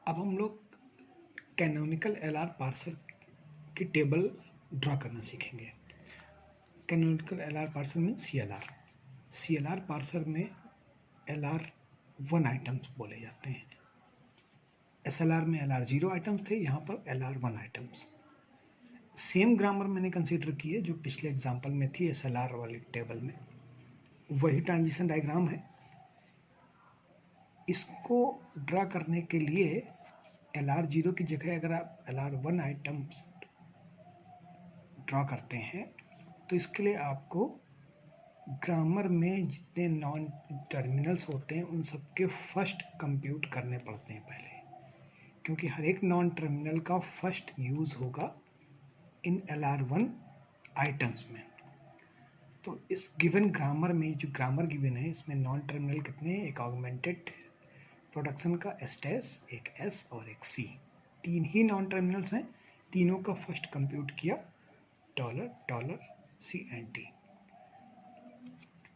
अब हम लोग कैनोनिकल एलआर पार्सर की टेबल ड्रा करना सीखेंगे। कैनोनिकल एलआर पार्सर में सीएलआर पार्सर में एलआर 1 आइटम्स बोले जाते हैं। एसएलआर में एलआर 0 आइटम्स थे, यहाँ पर एलआर 1 आइटम्स। सेम ग्रामर मैंने कंसीडर की है जो पिछले एग्जाम्पल में थी एसएलआर वाली टेबल में, वही ट्रांजिशन डायग्राम है। इसको ड्रा करने के लिए एलआर 0 की जगह अगर आप एलआर 1 आइटम्स ड्रा करते हैं तो इसके लिए आपको ग्रामर में जितने नॉन टर्मिनल्स होते हैं उन सबके फर्स्ट कंप्यूट करने पड़ते हैं पहले, क्योंकि हर एक नॉन टर्मिनल का फर्स्ट यूज़ होगा इन एलआर 1 आइटम्स में। तो इस गिवन ग्रामर में जो ग्रामर गिवन है इसमें नॉन टर्मिनल कितने हैं? एक ऑगमेंटेड प्रोडक्शन का एस टेस, एक एस और एक सी, 3 ही नॉन टर्मिनल्स हैं। तीनों का फर्स्ट कंप्यूट किया $$C&T,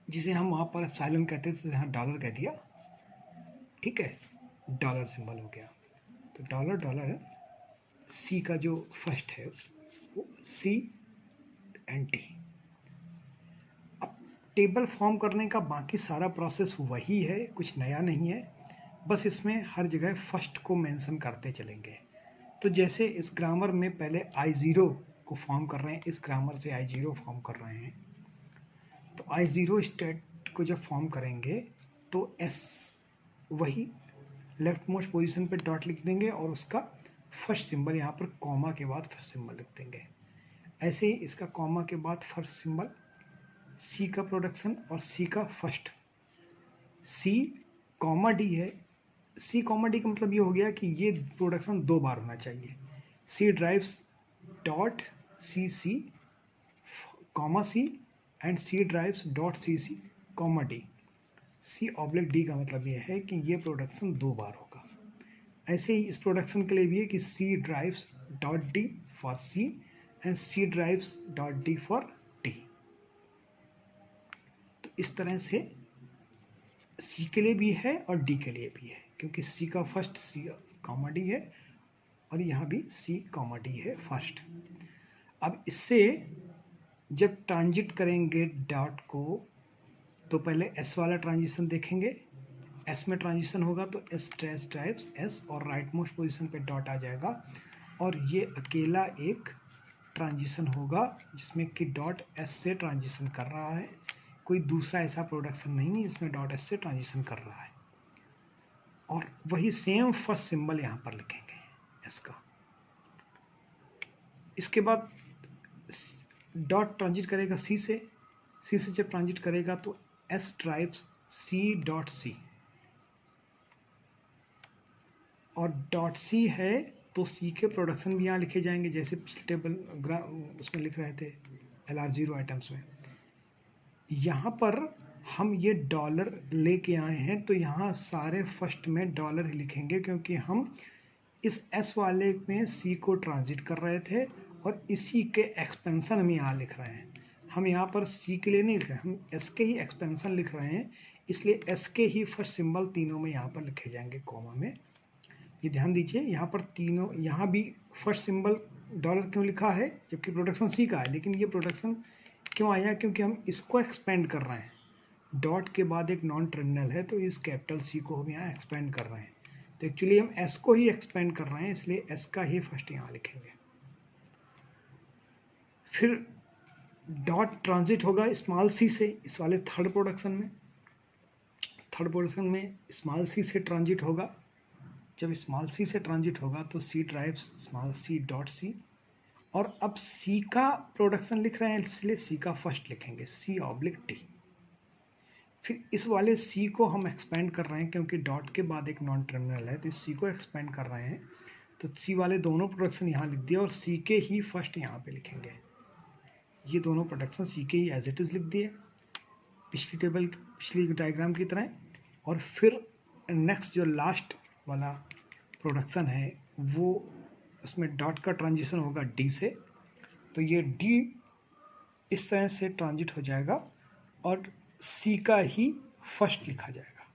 जिसे हम वहाँ पर एप्सिलॉन कहते थे, यहाँ डॉलर कह दिया, ठीक है, डॉलर सिंबल हो गया। तो डॉलर सी का जो फर्स्ट है वो C&T। अब टेबल फॉर्म करने का बाकी सारा प्रोसेस वही है, कुछ नया नहीं है, बस इसमें हर जगह फर्स्ट को मेंशन करते चलेंगे। तो जैसे इस ग्रामर में पहले I0 को फॉर्म कर रहे हैं, इस ग्रामर से I0 फॉर्म कर रहे हैं, तो I0 स्टेट को जब फॉर्म करेंगे तो S वही लेफ्ट मोस्ट पोजीशन पे डॉट लिख देंगे और उसका फर्स्ट सिंबल यहाँ पर कॉमा के बाद फर्स्ट सिंबल लिख देंगे। ऐसे ही इसका कॉमा के बाद फर्स्ट सिंबल, सी का प्रोडक्शन और सी का फर्स्ट, सी कॉमा डी है। सी कॉमा डी का मतलब ये हो गया कि ये प्रोडक्शन 2 बार होना चाहिए। C drives dot C comma C and C drives dot C comma D. C oblique D का मतलब ये है कि ये प्रोडक्शन 2 बार होगा। ऐसे ही इस प्रोडक्शन के लिए भी है कि C drives dot D for C and C drives dot D for D. तो इस तरह से सी के लिए भी है और डी के लिए भी है, क्योंकि सी का फर्स्ट सी कॉमा डी है और यहाँ भी सी कॉमा डी है फर्स्ट। अब इससे जब ट्रांजिट करेंगे डॉट को तो पहले एस वाला ट्रांजिशन देखेंगे। एस में ट्रांजिशन होगा तो एस ड्राइव्स एस और राइट मोस्ट पोजीशन पे डॉट आ जाएगा, और ये अकेला एक ट्रांजिशन होगा जिसमें कि डॉट एस से ट्रांजिशन कर रहा है। कोई दूसरा ऐसा प्रोडक्शन नहीं है जिसमें डॉट एस से ट्रांजिशन कर रहा है। और वही सेम फर्स्ट सिंबल यहाँ पर लिखेंगे एस का। इसके बाद डॉट ट्रांजिट करेगा सी से जब ट्रांजिट करेगा तो S derives C dot C, और डॉट सी है तो सी के प्रोडक्शन भी यहाँ लिखे जाएंगे, जैसे पिछले टेबल उसमें लिख रहे थे एलआर 0 आइटम्स में। यहाँ पर हम ये डॉलर लेके आए हैं तो यहाँ सारे फर्स्ट में डॉलर ही लिखेंगे, क्योंकि हम इस एस वाले में सी को ट्रांजिट कर रहे थे और इसी के एक्सपेंशन हम यहाँ लिख रहे हैं। हम यहाँ पर सी के लिए नहीं लिख रहे, हम एस के ही एक्सपेंशन लिख रहे हैं, इसलिए एस के ही फर्स्ट सिंबल तीनों में यहाँ पर लिखे जाएंगे कॉमा में। ये ध्यान दीजिए, यहाँ पर तीनों, यहाँ भी फर्स्ट सिंबल डॉलर क्यों लिखा है जबकि प्रोडक्शन सी का है, लेकिन ये प्रोडक्शन क्यों आया? क्योंकि हम इसको एक्सपेंड कर रहे हैं। डॉट के बाद एक नॉन टर्मिनल है तो इस कैपिटल सी को हम यहाँ एक्सपेंड कर रहे हैं, तो एक्चुअली हम एस को ही एक्सपेंड कर रहे हैं, इसलिए एस का ही फर्स्ट यहाँ लिखेंगे। फिर डॉट ट्रांजिट होगा स्मॉल सी से इस वाले थर्ड प्रोडक्शन में स्मॉल सी से ट्रांजिट होगा। जब स्मॉल सी से ट्रांजिट होगा तो C drives small C dot C, और अब सी का प्रोडक्शन लिख रहे हैं इसलिए सी का फर्स्ट लिखेंगे सी ऑब्लिक टी। फिर इस वाले सी को हम एक्सपेंड कर रहे हैं क्योंकि डॉट के बाद एक नॉन टर्मिनल है, तो इस सी को एक्सपेंड कर रहे हैं, तो सी वाले दोनों प्रोडक्शन यहाँ लिख दिए और सी के ही फर्स्ट यहाँ पे लिखेंगे। ये दोनों प्रोडक्शन सी के ही एज इट इज़ लिख दिए पिछली डायग्राम की तरह। और फिर नेक्स्ट जो लास्ट वाला प्रोडक्शन है वो उसमें डॉट का ट्रांजिशन होगा डी से, तो ये डी इस तरह से ट्रांजिट हो जाएगा और सी का ही फर्स्ट लिखा जाएगा,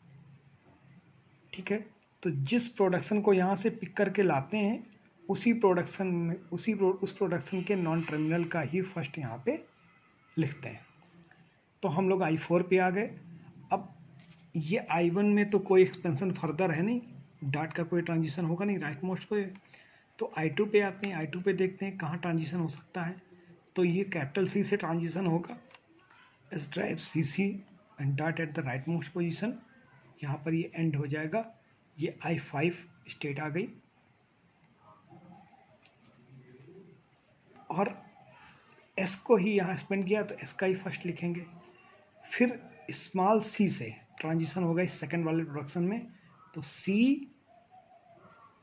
ठीक है। तो जिस प्रोडक्शन को यहाँ से पिक करके लाते हैं उसी प्रोडक्शन में उस प्रोडक्शन के नॉन टर्मिनल का ही फर्स्ट यहाँ पे लिखते हैं। तो हम लोग I4 पे आ गए। अब ये I1 में तो कोई एक्सपेंशन फर्दर है नहीं, डॉट का कोई ट्रांजिशन होगा नहीं राइट मोस्ट पे। तो I2 पे आते हैं, I2 पे देखते हैं कहाँ ट्रांजिशन हो सकता है। तो ये कैपिटल C से ट्रांजिशन होगा, S drive CC and dot at the right most position, यहाँ पर ये एंड हो जाएगा। ये I5 स्टेट आ गई और S को ही यहाँ एक्सपेंड किया तो S का ही फर्स्ट लिखेंगे। फिर स्मॉल c से ट्रांजिशन होगा इस सेकंड वाले प्रोडक्शन में, तो C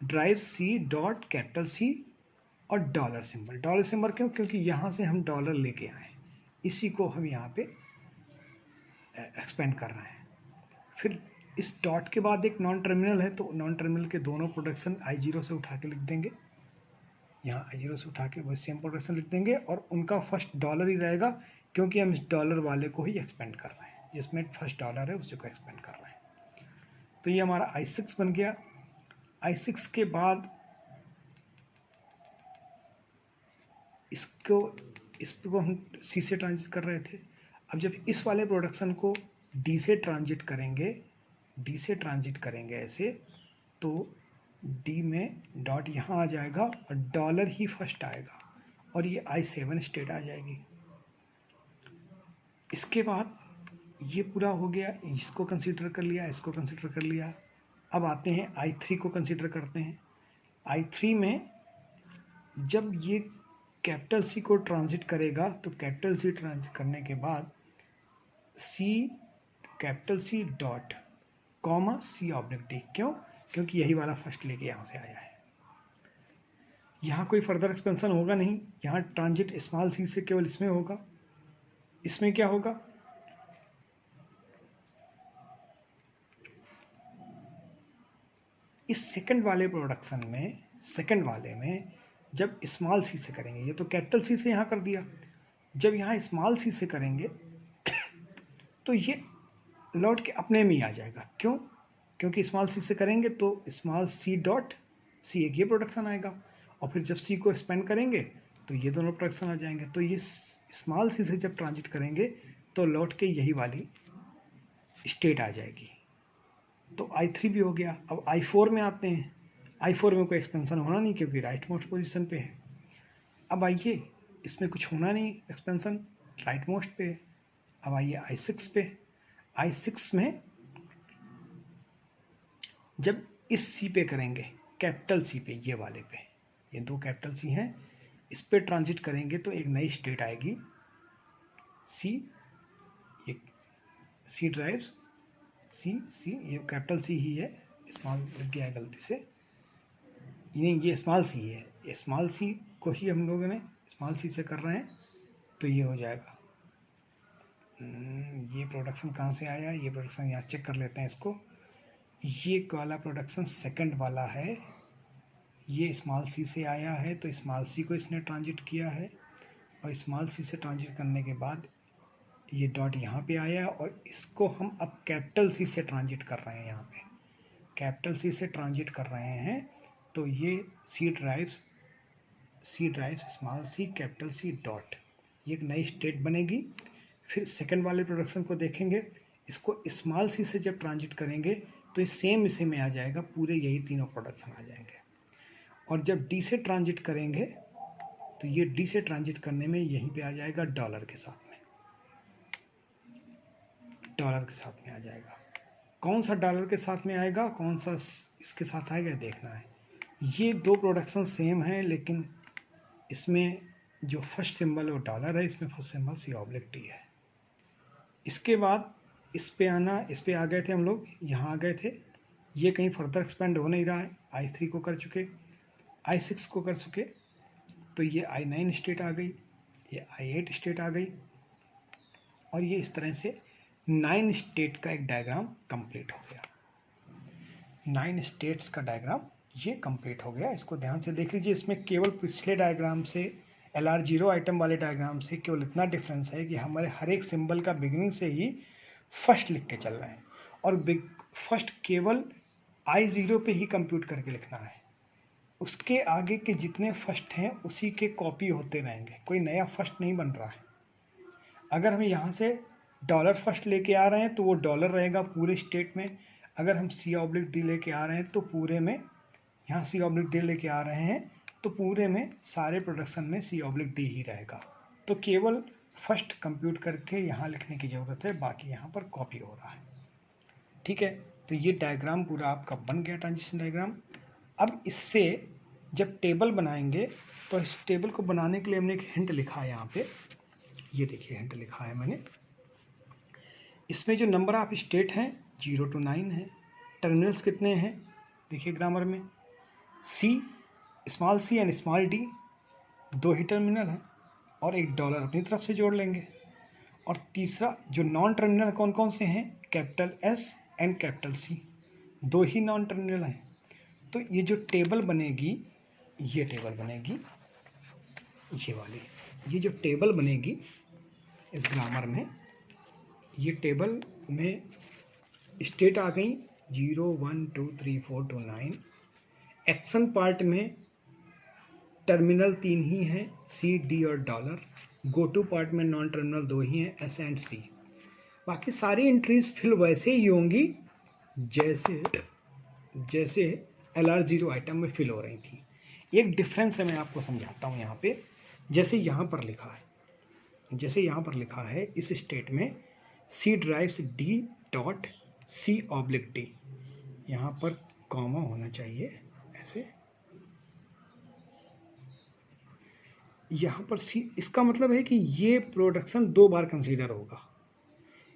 drive C dot capital C और डॉलर सिंबल क्यों? क्योंकि यहाँ से हम डॉलर लेके आए, इसी को हम यहाँ पे एक्सपेंड कर रहे हैं। फिर इस डॉट के बाद एक नॉन टर्मिनल है, तो नॉन टर्मिनल के दोनों प्रोडक्शन I0 से उठा के लिख देंगे, यहाँ I0 से उठा के वही सेम प्रोडक्शन लिख देंगे और उनका फर्स्ट डॉलर ही रहेगा, क्योंकि हम इस डॉलर वाले को ही एक्सपेंड कर रहे हैं, जिसमें फर्स्ट डॉलर है उसी को एक्सपेंड कर रहे हैं। तो ये हमारा I6 बन गया। I6 के बाद इसको हम C से ट्रांजिट कर रहे थे। अब जब इस वाले प्रोडक्शन को D से ट्रांजिट करेंगे ऐसे, तो D में डॉट यहाँ आ जाएगा और डॉलर ही फर्स्ट आएगा और ये I7 स्टेट आ जाएगी। इसके बाद ये पूरा हो गया, इसको कंसीडर कर लिया, इसको कंसीडर कर लिया। अब आते हैं I3 को कंसीडर करते हैं। I3 में जब ये कैपिटल C को ट्रांजिट करेगा तो कैपिटल C ट्रांजिट करने के बाद capital C dot comma C oblique D, क्यों? क्योंकि यही वाला फर्स्ट लेके यहाँ से आया है। यहाँ कोई फर्दर एक्सपेंशन होगा नहीं, यहाँ ट्रांजिट स्मॉल c से केवल इसमें होगा। इसमें क्या होगा? इस सेकंड वाले प्रोडक्शन में, सेकंड वाले में जब स्मॉल c से करेंगे, ये तो कैपिटल C से यहाँ कर दिया, जब यहाँ स्मॉल c से करेंगे तो ये लौट के अपने में ही आ जाएगा। क्यों? क्योंकि स्मॉल c से करेंगे तो स्मॉल c डॉट C एक ये प्रोडक्शन आएगा और फिर जब C को एक्सपेंड करेंगे तो ये दोनों प्रोडक्शन आ जाएंगे। तो ये स्मॉल c से जब ट्रांजिट करेंगे तो लौट के यही वाली स्टेट आ जाएगी। तो I3 भी हो गया। अब I4 में आते हैं। I4 में कोई एक्सपेंशन होना नहीं क्योंकि राइट मोस्ट पोजीशन पे है। अब आइए, इसमें कुछ होना नहीं एक्सपेंशन, राइट मोस्ट पे है। अब आइए I6 पे। I6 में जब इस C पे करेंगे, कैपिटल C पे, ये वाले पे, ये दो कैपिटल C हैं, इस पे ट्रांजिट करेंगे तो एक नई स्टेट आएगी C, ये C ड्राइव्स C, ये कैपिटल C ही है, स्मॉल लग गया है गलती से, ये स्मॉल C है, ये स्मॉल C को ही हम लोगों ने स्मॉल C से कर रहे हैं, तो ये हो जाएगा। ये प्रोडक्शन कहाँ से आया? ये प्रोडक्शन यहाँ चेक कर लेते हैं इसको। ये वाला प्रोडक्शन सेकंड वाला है, ये स्मॉल c से आया है, तो स्मॉल c को इसने ट्रांजिट किया है और स्मॉल c से ट्रांजिट करने के बाद ये डॉट यहाँ पे आया और इसको हम अब कैपिटल C से ट्रांजिट कर रहे हैं। यहाँ पे कैपिटल C से ट्रांजिट कर रहे हैं, तो ये C drives small c capital C dot, ये एक नई स्टेट बनेगी। फिर सेकंड वाले प्रोडक्शन को देखेंगे, इसको स्मॉल c से जब ट्रांजिट करेंगे तो सेम इसी में आ जाएगा, पूरे यही तीनों प्रोडक्शन आ जाएंगे। और जब D से ट्रांजिट करेंगे तो ये D से ट्रांजिट करने में यहीं पे आ जाएगा डॉलर के साथ में, डॉलर के साथ में आ जाएगा। कौन सा डॉलर के साथ में आएगा, कौन सा इसके साथ आएगा देखना है। ये दो प्रोडक्शन सेम है, लेकिन इसमें जो फर्स्ट सिंबल है वो डॉलर है, इसमें first symbol C oblique D है। इसके बाद इस पे आना, इस पे आ गए थे हम लोग, यहाँ आ गए थे, ये कहीं फर्दर एक्सपेंड हो नहीं रहा है। I3 को कर चुके, I6 को कर चुके, तो ये I9 स्टेट आ गई, ये I8 स्टेट आ गई और ये इस तरह से 9 स्टेट का एक डायग्राम कंप्लीट हो गया। 9 स्टेट्स का डायग्राम ये कंप्लीट हो गया। इसको ध्यान से देख लीजिए। इसमें केवल पिछले डायग्राम से, LR0 आइटम वाले डायग्राम से केवल इतना डिफरेंस है कि हमारे हर एक सिंबल का बिगिनिंग से ही फर्स्ट लिख के चल रहे हैं और फर्स्ट केवल I0 पे ही कंप्यूट करके लिखना है। उसके आगे के जितने फर्स्ट हैं उसी के कॉपी होते रहेंगे, कोई नया फर्स्ट नहीं बन रहा है। अगर हम यहाँ से डॉलर फर्स्ट लेके आ रहे हैं तो वो डॉलर रहेगा पूरे स्टेट में। अगर हम C/D लेके आ रहे हैं तो पूरे में, यहाँ C/D लेके आ रहे हैं तो पूरे में सारे प्रोडक्शन में C/D ही रहेगा। तो केवल फर्स्ट कंप्यूट करके यहाँ लिखने की ज़रूरत है, बाकी यहाँ पर कॉपी हो रहा है। ठीक है, तो ये डायग्राम पूरा आपका बन गया, ट्रांजिशन डायग्राम। अब इससे जब टेबल बनाएंगे तो इस टेबल को बनाने के लिए हमने एक हिंट लिखा है यहाँ पे, ये देखिए हिंट लिखा है मैंने। इसमें जो नंबर ऑफ स्टेट हैं 0 to 9 है। टर्मिनल्स कितने हैं देखिए ग्रामर में, small C and small D, 2 ही टर्मिनल हैं और एक डॉलर अपनी तरफ से जोड़ लेंगे। और तीसरा जो नॉन टर्मिनल कौन कौन से हैं, capital S and capital C, 2 ही नॉन टर्मिनल हैं। तो ये जो टेबल बनेगी, ये टेबल बनेगी, ये वाली, ये जो टेबल बनेगी इस ग्रामर में, ये टेबल में स्टेट आ गई 0 1 2 3 4 to 9। एक्शन पार्ट में टर्मिनल 3 ही हैं, सी डी और डॉलर। गो टू पार्ट में नॉन टर्मिनल 2 ही हैं, एस एंड सी। बाकी सारी एंट्रीज फिल वैसे ही होंगी जैसे LR0 आइटम में फिल हो रही थी। एक डिफरेंस है, मैं आपको समझाता हूँ यहाँ पे। जैसे यहाँ पर लिखा है इस स्टेट में C ड्राइव्स D.C/D, यहाँ पर कॉमा होना चाहिए ऐसे, यहाँ पर C, इसका मतलब है कि ये प्रोडक्शन 2 बार कंसीडर होगा।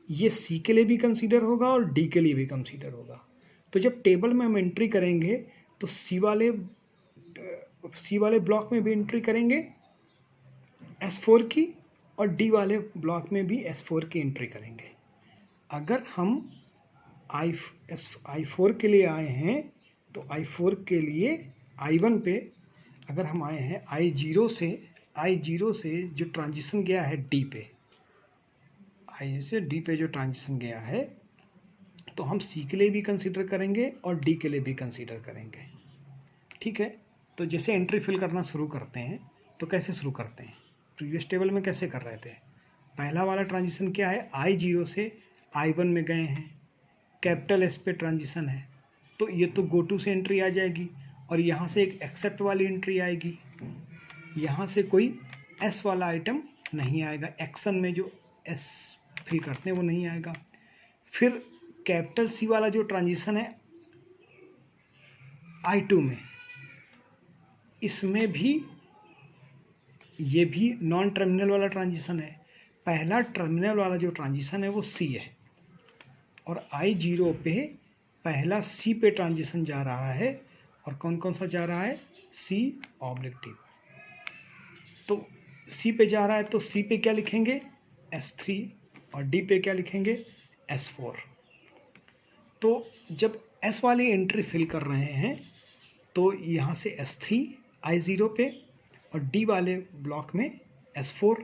ये C के लिए भी कंसीडर होगा और D के लिए भी कंसीडर होगा। तो जब टेबल में हम एंट्री करेंगे तो C वाले ब्लॉक में भी एंट्री करेंगे S4 की, और D वाले ब्लॉक में भी S4 की एंट्री करेंगे। अगर हम I4 के लिए आए हैं तो I4 के लिए I1 पे अगर हम आए हैं, I0 से जो ट्रांजिशन गया है D पे, I से D पे जो ट्रांजिशन गया है, तो हम C के लिए भी कंसीडर करेंगे और D के लिए भी कंसीडर करेंगे। ठीक है, तो जैसे एंट्री फिल करना शुरू करते हैं तो कैसे शुरू करते हैं, प्रीवियस टेबल में कैसे कर रहे थे। पहला वाला ट्रांजिशन क्या है, I0 से I1 में गए हैं, कैपिटल एस पे ट्रांजिशन है, तो ये तो गो टू से एंट्री आ जाएगी और यहाँ से एक एक्सेप्ट वाली एंट्री आएगी। यहाँ से कोई एस वाला आइटम नहीं आएगा, एक्शन में जो एस फिल करते हैं वो नहीं आएगा। फिर कैपिटल सी वाला जो ट्रांजिशन है I2 में, इसमें भी ये भी नॉन टर्मिनल वाला ट्रांजिशन है। पहला टर्मिनल वाला जो ट्रांजिशन है वो C है, और I0 पे पहला C पे ट्रांजिशन जा रहा है, और कौन कौन सा जा रहा है, C/D। तो C पे जा रहा है तो C पे क्या लिखेंगे, S3, और D पे क्या लिखेंगे, S4। तो जब S वाली एंट्री फिल कर रहे हैं तो यहाँ से S3 I0 पे और D वाले ब्लॉक में S4।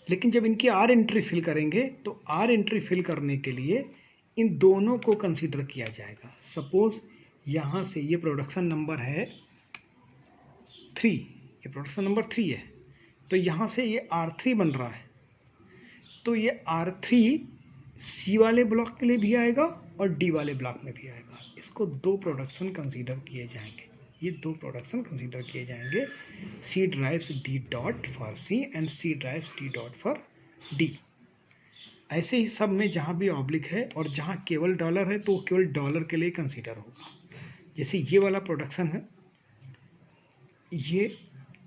लेकिन जब इनकी R एंट्री फिल करेंगे तो R एंट्री फिल करने के लिए इन दोनों को कंसीडर किया जाएगा। सपोज यहाँ से ये प्रोडक्शन नंबर है 3, ये प्रोडक्शन नंबर 3 है, तो यहाँ से ये R3 बन रहा है, तो ये R3 C वाले ब्लॉक के लिए भी आएगा और D वाले ब्लॉक में भी आएगा। इसको 2 प्रोडक्शन कंसीडर किए जाएंगे, ये 2 प्रोडक्शन कंसीडर किए जाएंगे, C drives D dot for C and C drives D dot for D। ऐसे ही सब में जहाँ भी ऑब्लिक है और जहाँ केवल डॉलर है तो वो केवल डॉलर के लिए कंसीडर होगा। जैसे ये वाला प्रोडक्शन है, ये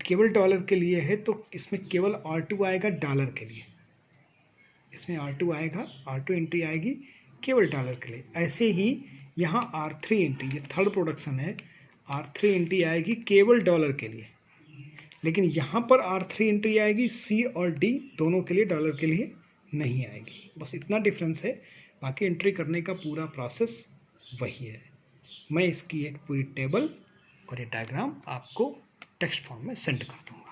केवल डॉलर के लिए है तो इसमें केवल R2 आएगा डॉलर के लिए, इसमें R2 आएगा, R2 एंट्री आएगी केवल डॉलर के लिए। ऐसे ही यहाँ R3 एंट्री, ये थर्ड प्रोडक्शन है, R3 एंट्री आएगी केवल डॉलर के लिए, लेकिन यहाँ पर R3 एंट्री आएगी C और D दोनों के लिए, डॉलर के लिए नहीं आएगी। बस इतना डिफरेंस है, बाकी एंट्री करने का पूरा प्रोसेस वही है। मैं इसकी एक पूरी टेबल और ये डायग्राम आपको टेक्स्ट फॉर्म में सेंड कर दूँगा।